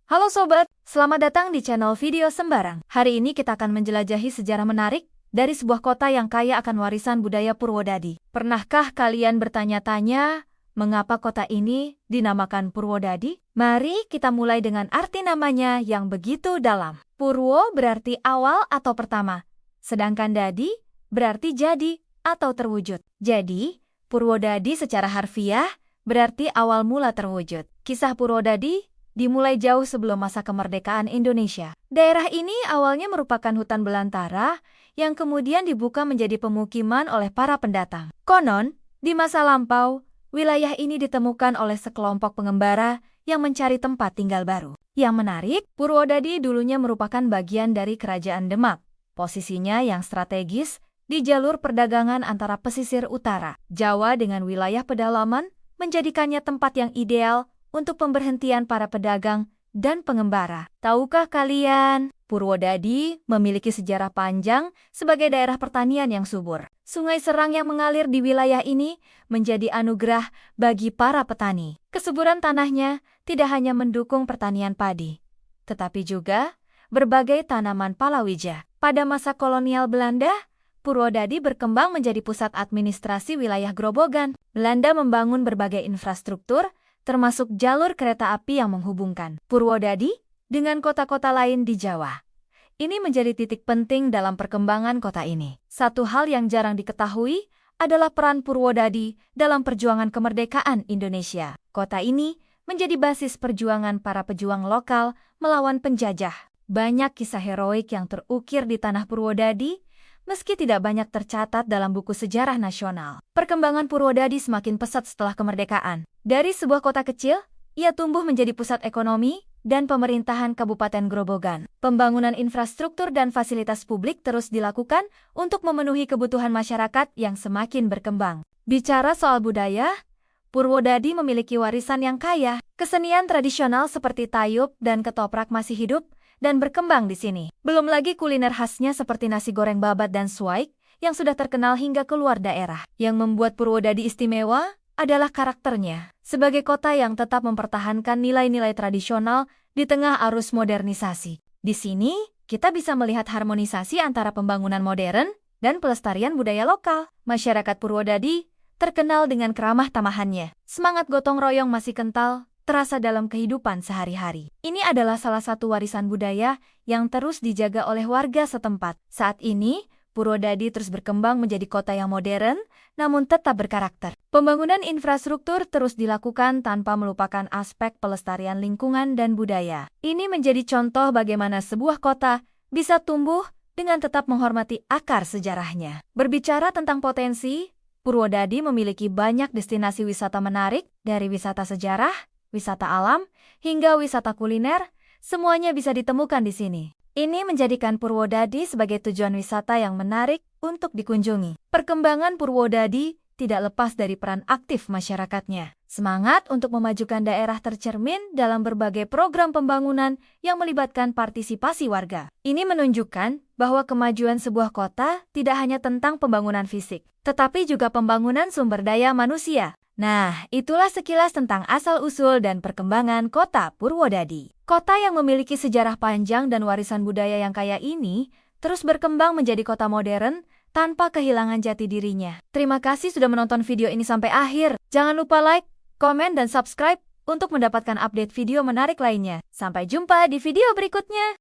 Halo sobat, selamat datang di channel Video Sembarang. Hari ini kita akan menjelajahi sejarah menarik dari sebuah kota yang kaya akan warisan budaya Purwodadi. Pernahkah kalian bertanya-tanya, mengapa kota ini dinamakan Purwodadi? Mari kita mulai dengan arti namanya yang begitu dalam. Purwo berarti awal atau pertama, sedangkan dadi berarti jadi atau terwujud. Jadi, Purwodadi secara harfiah berarti awal mula terwujud. Kisah Purwodadi dimulai jauh sebelum masa kemerdekaan Indonesia. Daerah ini awalnya merupakan hutan belantara yang kemudian dibuka menjadi pemukiman oleh para pendatang. Konon, di masa lampau, wilayah ini ditemukan oleh sekelompok pengembara yang mencari tempat tinggal baru. Yang menarik, Purwodadi dulunya merupakan bagian dari Kerajaan Demak. Posisinya yang strategis di jalur perdagangan antara pesisir utara, Jawa dengan wilayah pedalaman, menjadikannya tempat yang ideal untuk pemberhentian para pedagang dan pengembara. Tahukah kalian, Purwodadi memiliki sejarah panjang sebagai daerah pertanian yang subur. Sungai Serang yang mengalir di wilayah ini menjadi anugerah bagi para petani. Kesuburan tanahnya tidak hanya mendukung pertanian padi, tetapi juga berbagai tanaman palawija. Pada masa kolonial Belanda, Purwodadi berkembang menjadi pusat administrasi wilayah Grobogan. Belanda membangun berbagai infrastruktur, termasuk jalur kereta api yang menghubungkan Purwodadi dengan kota-kota lain di Jawa. Ini menjadi titik penting dalam perkembangan kota ini. Satu hal yang jarang diketahui adalah peran Purwodadi dalam perjuangan kemerdekaan Indonesia. Kota ini menjadi basis perjuangan para pejuang lokal melawan penjajah. Banyak kisah heroik yang terukir di tanah Purwodadi, meski tidak banyak tercatat dalam buku sejarah nasional. Perkembangan Purwodadi semakin pesat setelah kemerdekaan. Dari sebuah kota kecil, ia tumbuh menjadi pusat ekonomi dan pemerintahan Kabupaten Grobogan. Pembangunan infrastruktur dan fasilitas publik terus dilakukan untuk memenuhi kebutuhan masyarakat yang semakin berkembang. Bicara soal budaya, Purwodadi memiliki warisan yang kaya. Kesenian tradisional seperti tayub dan ketoprak masih hidup dan berkembang di sini. Belum lagi kuliner khasnya seperti nasi goreng babat dan suaik yang sudah terkenal hingga keluar daerah. Yang membuat Purwodadi istimewa adalah karakternya sebagai kota yang tetap mempertahankan nilai-nilai tradisional di tengah arus modernisasi. Di sini, kita bisa melihat harmonisasi antara pembangunan modern dan pelestarian budaya lokal. Masyarakat Purwodadi terkenal dengan keramah tamahannya. Semangat gotong royong masih kental, terasa dalam kehidupan sehari-hari. Ini adalah salah satu warisan budaya yang terus dijaga oleh warga setempat. Saat ini, Purwodadi terus berkembang menjadi kota yang modern, namun tetap berkarakter. Pembangunan infrastruktur terus dilakukan tanpa melupakan aspek pelestarian lingkungan dan budaya. Ini menjadi contoh bagaimana sebuah kota bisa tumbuh dengan tetap menghormati akar sejarahnya. Berbicara tentang potensi, Purwodadi memiliki banyak destinasi wisata menarik, dari wisata sejarah, wisata alam, hingga wisata kuliner, semuanya bisa ditemukan di sini. Ini menjadikan Purwodadi sebagai tujuan wisata yang menarik untuk dikunjungi. Perkembangan Purwodadi tidak lepas dari peran aktif masyarakatnya. Semangat untuk memajukan daerah tercermin dalam berbagai program pembangunan yang melibatkan partisipasi warga. Ini menunjukkan bahwa kemajuan sebuah kota tidak hanya tentang pembangunan fisik, tetapi juga pembangunan sumber daya manusia. Nah, itulah sekilas tentang asal-usul dan perkembangan kota Purwodadi. Kota yang memiliki sejarah panjang dan warisan budaya yang kaya ini terus berkembang menjadi kota modern tanpa kehilangan jati dirinya. Terima kasih sudah menonton video ini sampai akhir. Jangan lupa like, komen, dan subscribe untuk mendapatkan update video menarik lainnya. Sampai jumpa di video berikutnya.